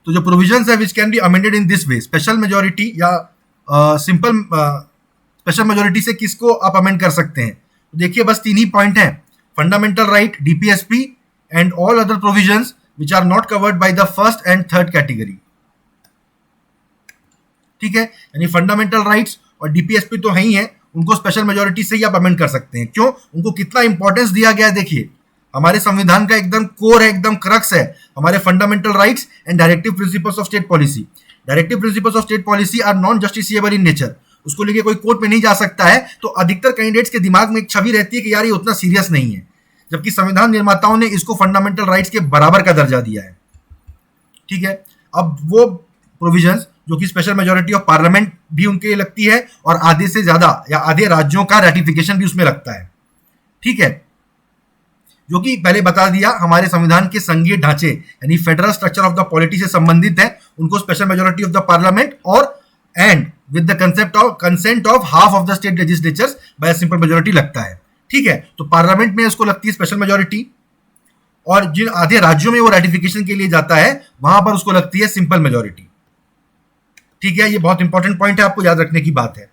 तो जो प्रोविजंस है which can be amended in this way, special majority या सिंपल स्पेशल मेजोरिटी से किसको आप अमेंड कर सकते हैं। तो देखिए बस 3 ही पॉइंट हैं, fundamental right, DPSP and all other provisions which are not covered by the 1st and 3rd category. ठीक है, यानी फंडामेंटल राइट्स और डीपीएसपी तो है ही है, उनको स्पेशल मेजोरिटी से ही आप अमेंड कर सकते हैं। क्यों, उनको कितना इंपॉर्टेंस दिया गया है। देखिए हमारे संविधान का एकदम कोर है, एकदम क्रक्स है हमारे fundamental rights and directive principles of state policy. Directive principles of state policy are non justiciable in nature, उसको लेके कोई कोर्ट में नहीं जा सकता है, तो अधिकतर कैंडिडेट्स के दिमाग में एक छवि रहती है कि यार ये उतना सीरियस नहीं है, जबकि संविधान निर्माताओं ने इसको फंडामेंटल राइट्स के बराबर का दर्जा दिया है। ठीक है, अब वो प्रोविजंस जो कि स्पेशल मेजोरिटी ऑफ पार्लियामेंट भी उनके लगती है और आधे से ज्यादा या आधे राज्यों का रेटिफिकेशन भी उसमें लगता है। ठीक है, जो कि पहले बता दिया हमारे संविधान के संघीय ढांचे यानी federal structure of the polity से संबंधित है, उनको special majority of the parliament और and with the consent of half of the state legislatures by simple majority लगता है। ठीक है, तो पार्लियामेंट में उसको लगती है स्पेशल मेजोरिटी और जिन आधे राज्यों में वो रेटिफिकेशन के लिए जाता है वहां पर उसको लगती है सिंपल मेजोरिटी। ठीक है, ये बहुत इंपॉर्टेंट पॉइंट है, आपको याद रखने की बात है।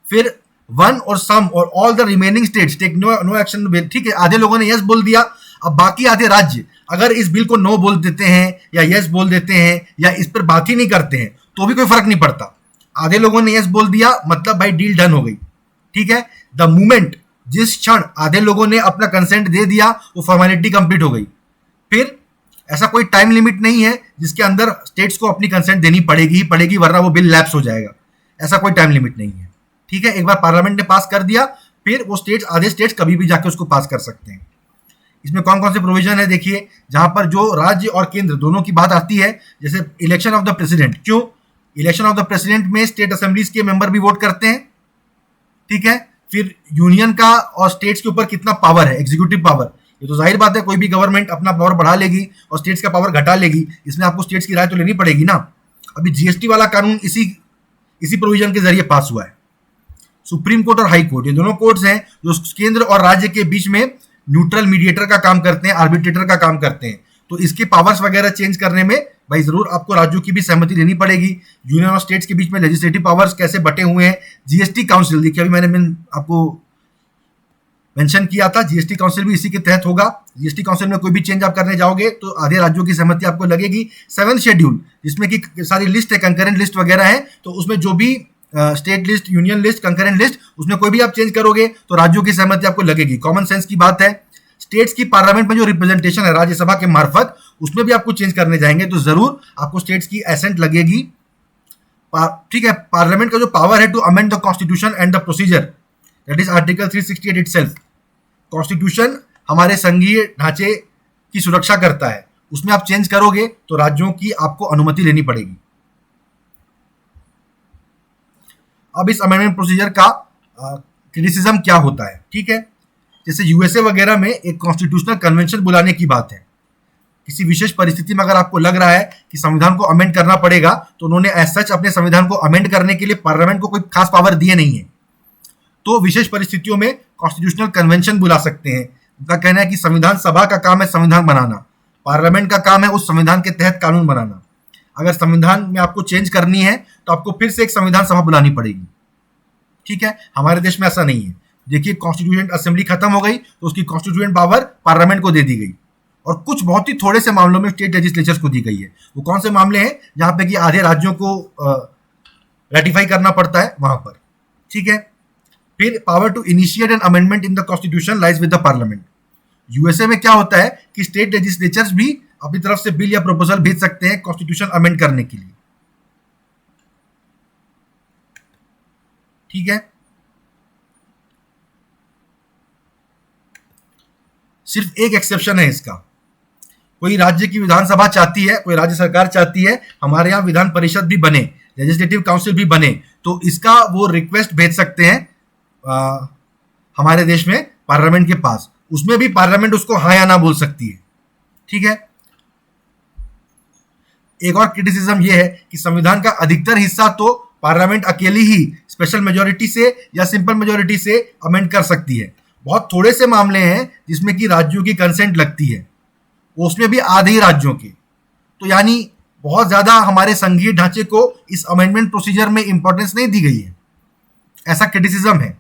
फिर वन और सम और all the remaining states take no action. ठीक है, आधे लोगों ने यस बोल दिया, अब बाकी आधे राज्य अगर इस बिल को नो बोल देते हैं या यस बोल देते हैं या इस पर बात ही नहीं करते हैं तो भी कोई फर्क नहीं पड़ता। आधे लोगों ने यस बोल दिया मतलब भाई डील डन हो गई। ठीक है, द मूवमेंट जिस क्षण आधे लोगों ने अपना कंसेंट दे दिया वो फॉर्मेलिटी कंप्लीट हो गई। फिर ऐसा कोई टाइम लिमिट नहीं है जिसके अंदर स्टेट्स को अपनी कंसेंट देनी पड़ेगी ही पड़ेगी, वरना वो बिल लैप्स हो जाएगा। ऐसा कोई टाइम लिमिट नहीं है। ठीक है, एक बार पार्लियामेंट ने पास कर दिया फिर वो स्टेट्स आधे स्टेट्स कभी भी जाके उसको पास कर सकते हैं। इसमें कौन कौन से प्रोविजन है देखिए, जहां पर जो राज्य और केंद्र दोनों की बात आती है, जैसे इलेक्शन ऑफ द प्रेसिडेंट। क्यों? इलेक्शन ऑफ द प्रेसिडेंट में स्टेट असेंबलीज के मेंबर भी वोट करते हैं। ठीक है, फिर यूनियन का और स्टेट्स के ऊपर कितना पावर है, एग्जीक्यूटिव पावर, ये तो जाहिर बात है कोई भी गवर्नमेंट अपना पावर बढ़ा लेगी और स्टेट्स का पावर घटा लेगी, इसमें आपको स्टेट्स की राय तो लेनी पड़ेगी ना। अभी जीएसटी वाला कानून इसी प्रोविजन के जरिए पास हुआ है। सुप्रीम कोर्ट और हाई कोर्ट ये दोनों कोर्ट्स हैं जो केंद्र और राज्य के बीच में न्यूट्रल मीडिएटर का काम करते हैं, आर्बिट्रेटर का काम करते हैं। तो इसके पावर्स वगैरह चेंज करने में भाई जरूर आपको राज्यों की भी सहमति लेनी पड़ेगी। यूनियन और स्टेट्स के बीच में लेजिस्लेटिव पावर्स कैसे बटे हुए हैं। जीएसटी काउंसिल देखिए, अभी मैंने आपको मेंशन किया था, जीएसटी काउंसिल भी इसी के तहत होगा। जीएसटी काउंसिल में कोई भी चेंज आप करने जाओगे तो आधे राज्यों की सहमति आपको लगेगी। 7th शेड्यूल जिसमें कि सारी लिस्ट है, कंकरेंट लिस्ट वगैरह है, तो उसमें जो भी state list, union list, concurrent list, उसमें कोई भी आप चेंज करोगे तो राज्यों की सहमति आपको लगेगी। कॉमन सेंस की बात है। स्टेट्स की पार्लियामेंट में जो रिप्रेजेंटेशन है राज्यसभा के मार्फत, उसमें भी आपको चेंज करने जाएंगे तो जरूर आपको स्टेट्स की एसेंट लगेगी। ठीक है, पार्लियामेंट का जो पावर है to amend the constitution and the procedure, that is article 368 itself. Constitution हमारे संघीय ढांचे की सुरक्षा करता है, उसमें आप चेंज करोगे तो राज्यों की आपको अनुमति लेनी पड़ेगी। अब इस अमेंडमेंट प्रोसीजर का क्रिटिसिज्म क्या होता है। ठीक है, जैसे यूएसए वगैरह में एक कॉन्स्टिट्यूशनल कन्वेंशन बुलाने की बात है। किसी विशेष परिस्थिति में अगर आपको लग रहा है कि संविधान को अमेंड करना पड़ेगा तो उन्होंने एज सच अपने संविधान को अमेंड करने के लिए पार्लियामेंट को कोई खास पावर दिए नहीं है, तो विशेष परिस्थितियों में कॉन्स्टिट्यूशनल कन्वेंशन बुला सकते हैं। उनका कहना है कि संविधान सभा का काम है संविधान बनाना, पार्लियामेंट का काम है उस संविधान के तहत कानून बनाना। अगर संविधान में आपको चेंज करनी है तो आपको फिर से एक संविधान सभा बुलानी पड़ेगी। ठीक है, हमारे देश में ऐसा नहीं है। देखिए, कॉन्स्टिट्यूएंट असेंबली खत्म हो गई तो उसकी कॉन्स्टिट्यूएंट पावर पार्लियामेंट को दे दी गई और कुछ बहुत ही थोड़े से मामलों में स्टेट लेजिस्लेचर्स को दी गई है। वो कौन से मामले हैं? जहां पे कि आधे राज्यों को रेटिफाई करना पड़ता है वहां पर। ठीक है, फिर power to initiate an amendment in the constitution lies with the parliament. USA में क्या होता है कि स्टेट लेजिस्लेचर्स भी अपनी तरफ से बिल या प्रपोजल भेज सकते हैं कॉन्स्टिट्यूशन अमेंड करने के लिए। ठीक है, सिर्फ एक एक्सेप्शन है इसका। कोई राज्य की विधानसभा चाहती है, कोई राज्य सरकार चाहती है हमारे यहाँ विधान परिषद भी बने, लेजिस्लेटिव काउंसिल भी बने, तो इसका वो रिक्वेस्ट भेज सकते हैं हमारे देश में पार्लियामेंट के पास। उसमें भी पार्लियामेंट उसको हाँ या ना बोल सकती है। ठीक है, एक और क्रिटिसिज्म ये है कि संविधान का अधिकतर हिस्सा तो पार्लियामेंट अकेली ही स्पेशल मेजोरिटी से या सिंपल मेजोरिटी से अमेंड कर सकती है। बहुत थोड़े से मामले हैं जिसमें कि राज्यों की कंसेंट लगती है, उसमें भी आधे ही राज्यों के। तो यानी बहुत ज्यादा हमारे संघीय ढांचे को इस अमेंडमेंट प्रोसीजर में इंपॉर्टेंस नहीं दी गई है, ऐसा क्रिटिसिज्म है।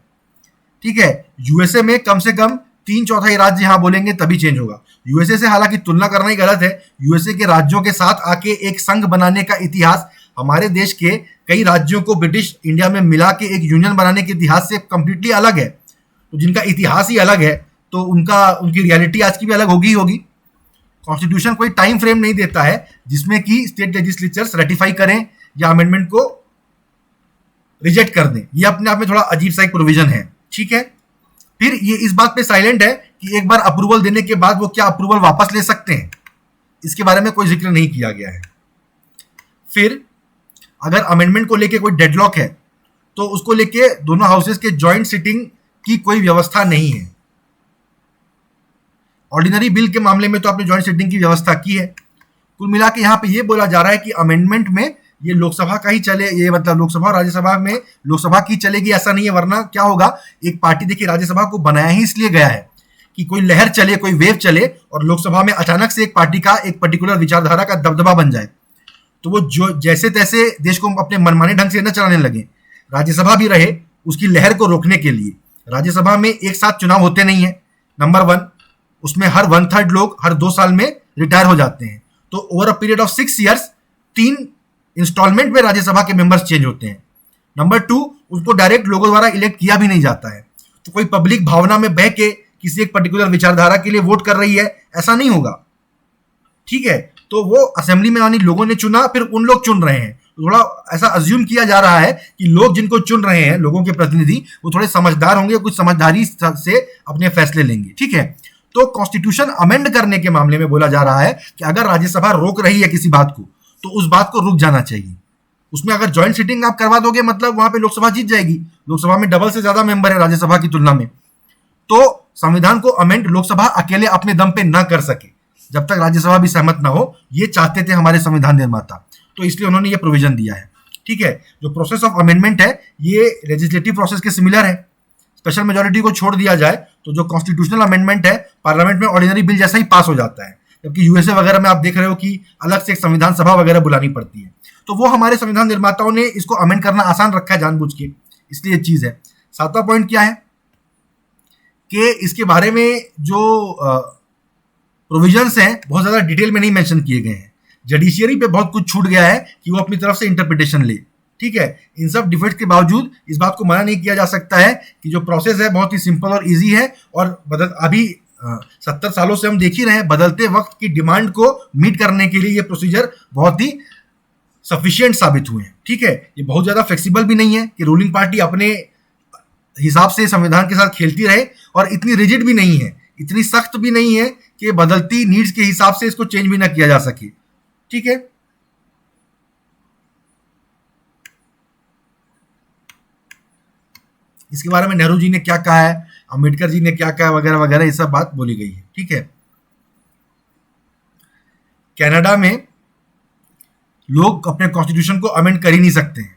ठीक है, यूएसए में कम से कम 3/4 राज्य हाँ बोलेंगे तभी चेंज होगा। यूएसए से हालांकि तुलना करना ही गलत है, यूएसए के राज्यों के साथ आके एक संघ बनाने का इतिहास हमारे देश के कई राज्यों को ब्रिटिश इंडिया में मिला के एक यूनियन बनाने के इतिहास से कंप्लीटली अलग है। तो जिनका इतिहास ही अलग है तो उनकी रियलिटी आज की भी अलग होगी। कॉन्स्टिट्यूशन कोई टाइम फ्रेम नहीं देता है जिसमें कि स्टेट लेजिस्लेचर्स रेटिफाई करें या अमेंडमेंट को रिजेक्ट कर दें। ये अपने आप में थोड़ा अजीब सा एक प्रोविजन है, ठीक है। फिर ये इस बात पे साइलेंट है कि एक बार अप्रूवल देने के बाद वो क्या अप्रूवल वापस ले सकते हैं, इसके बारे में कोई जिक्र नहीं किया गया है। फिर अगर अमेंडमेंट को लेके कोई डेडलॉक है तो उसको लेके दोनों हाउसेस के जॉइंट सिटिंग की कोई व्यवस्था नहीं है। ऑर्डिनरी बिल के मामले में तो आपने जॉइंट सिटिंग की व्यवस्था की है। कुल मिला के यहाँ पे ये बोला जा रहा है कि अमेंडमेंट में ये लोकसभा का ही चले, ये मतलब लोकसभा और राज्यसभा में लोकसभा की चलेगी ऐसा नहीं है, वरना क्या होगा, एक पार्टी देखिए राज्यसभा को बनाया ही इसलिए गया है कि कोई लहर चले, कोई वेव चले और लोकसभा में अचानक से एक पार्टी का एक पर्टिकुलर विचारधारा का दबदबा बन जाए, तो वो जो जैसे तैसे देश को अपने मनमाने ढंग से न चलाने लगे। राज्यसभा भी रहे उसकी लहर को रोकने के लिए। राज्यसभा में एक साथ चुनाव होते नहीं है, नंबर 1, उसमें हर 1/3 लोग हर 2 साल में रिटायर हो जाते हैं, तो over a period of 6 years 3 installment में राज्यसभा के मेंबर्स चेंज होते हैं। नंबर 2, उसको डायरेक्ट लोगों द्वारा इलेक्ट किया भी नहीं जाता है, तो कोई पब्लिक भावना में बह के किसी एक पर्टिकुलर विचारधारा के लिए वोट कर रही है ऐसा नहीं होगा, ठीक है। तो वो असेंबली में यानी लोगों ने चुना, फिर उन लोग चुन रहे हैं, थोड़ा ऐसा अज्यूम किया जा रहा है कि लोग जिनको चुन रहे हैं, लोगों के प्रतिनिधि, वो थोड़े समझदार होंगे, कुछ समझदारी से अपने फैसले लेंगे, ठीक है। तो कॉन्स्टिट्यूशन अमेंड करने के मामले में बोला जा रहा है कि अगर राज्यसभा रोक रही है किसी बात को तो उस बात को रुक जाना चाहिए। उसमें अगर ज्वाइंट सिटिंग आप करवा दोगे मतलब वहां पे लोकसभा जीत जाएगी। लोकसभा में डबल से ज्यादा मेंबर है राज्यसभा की तुलना में, तो संविधान को अमेंड लोकसभा अकेले अपने दम पे ना कर सके जब तक राज्यसभा भी सहमत ना हो, ये चाहते थे हमारे संविधान निर्माता, तो इसलिए उन्होंने ये प्रोविजन दिया है, ठीक है। जो प्रोसेस ऑफ अमेंडमेंट है ये लेजिस्लेटिव प्रोसेस के सिमिलर है। स्पेशल मेजोरिटी को छोड़ दिया जाए तो जो कॉन्स्टिट्यूशनल अमेंडमेंट है पार्लियामेंट में ऑर्डिनरी बिल जैसा ही पास हो जाता है, जबकि यूएसए वगैरह में आप देख रहे हो कि अलग से एक संविधान सभा वगैरह बुलानी पड़ती है। तो वो हमारे संविधान निर्माताओं ने इसको अमेंड करना आसान रखा है जानबूझ के, इसलिए चीज है। 7वां पॉइंट क्या है कि इसके बारे में जो प्रोविजंस हैं बहुत ज्यादा डिटेल में नहीं मेंशन किए गए हैं। जुडिशियरी पे बहुत कुछ छूट गया है कि वो अपनी तरफ से इंटरप्रिटेशन ले, ठीक है। इन सब डिफेक्ट के बावजूद इस बात को मना नहीं किया जा सकता है कि जो प्रोसेस है बहुत ही सिंपल और इजी है, और अभी 70 सालों से हम देख ही रहे हैं बदलते वक्त की डिमांड को मीट करने के लिए ये प्रोसीजर बहुत ही सफिशिएंट साबित हुए हैं, ठीक है। ये बहुत ज्यादा फ्लेक्सिबल भी नहीं है कि रूलिंग पार्टी अपने हिसाब से संविधान के साथ खेलती रहे, और इतनी रिजिड भी नहीं है, इतनी सख्त भी नहीं है कि बदलती नीड्स के हिसाब से इसको चेंज भी ना किया जा सके, ठीक है। इसके बारे में नेहरू जी ने क्या कहा है, अंबेडकर जी ने क्या कहा, वगैरह वगैरह, ये सब बात बोली गई है, ठीक है। कनाडा में लोग अपने कॉन्स्टिट्यूशन को अमेंड कर ही नहीं सकते हैं,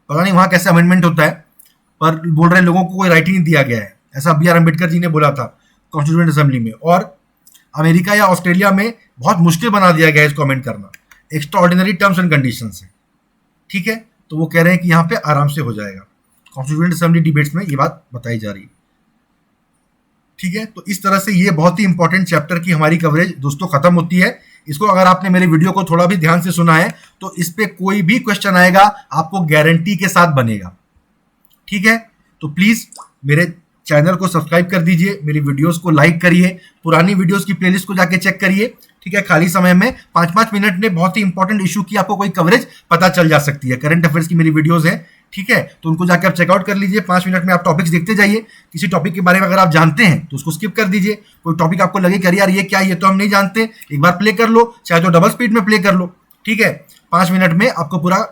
पता नहीं वहां कैसे अमेंडमेंट होता है, पर बोल रहे लोगों को कोई राइट ही नहीं दिया गया है, ऐसा BR अम्बेडकर जी ने बोला था कॉन्स्टिट्यूएंट असेंबली में। और अमेरिका या ऑस्ट्रेलिया में बहुत मुश्किल बना दिया गया है इसको अमेंड करना, extra ordinary terms and condition से, ठीक है। तो वो कह रहे हैं कि यहाँ पे आराम से हो जाएगा। कॉन्स्टिट्यूएंट असेंबली डिबेट्स में ये बात बताई जा रही है, ठीक है। तो इस तरह से ये बहुत ही इंपॉर्टेंट चैप्टर की हमारी कवरेज दोस्तों खत्म होती है। इसको अगर आपने मेरे वीडियो को थोड़ा भी ध्यान से सुना है तो इस पे कोई भी क्वेश्चन आएगा आपको गारंटी के साथ बनेगा, ठीक है। तो प्लीज मेरे चैनल को सब्सक्राइब कर दीजिए, मेरी वीडियोस को लाइक करिए, पुरानी वीडियोस की प्लेलिस्ट को जाके चेक करिए, ठीक है। खाली समय में 5-5 मिनट में बहुत ही इंपॉर्टेंट इशू की आपको कोई कवरेज पता चल जा सकती है। करंट अफेयर्स की मेरी वीडियोस हैं, ठीक है, तो उनको जाके आप चेकआउट कर लीजिए। 5 मिनट में आप टॉपिक्स देखते जाइए। किसी टॉपिक के बारे में अगर आप जानते हैं तो उसको स्किप कर दीजिए। कोई टॉपिक आपको लगे कि यार ये क्या, ये तो हम नहीं जानते, एक बार प्ले कर लो, चाहे तो डबल स्पीड में प्ले कर लो, ठीक है। 5 मिनट में आपको पूरा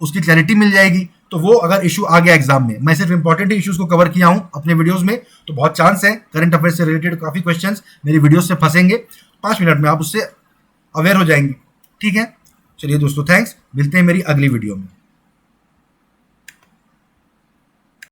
उसकी क्लैरिटी मिल जाएगी। तो वो अगर इशू आ गया एग्जाम में, मैं सिर्फ इंपॉर्टेंट इश्यूज को कवर किया हूं अपने वीडियोस में, तो बहुत चांस है करंट अफेयर से रिलेटेड काफी क्वेश्चंस मेरी वीडियोस से फंसेंगे। 5 मिनट में आप उससे अवेयर हो जाएंगे, ठीक है। चलिए दोस्तों, थैंक्स, मिलते हैं मेरी अगली वीडियो में।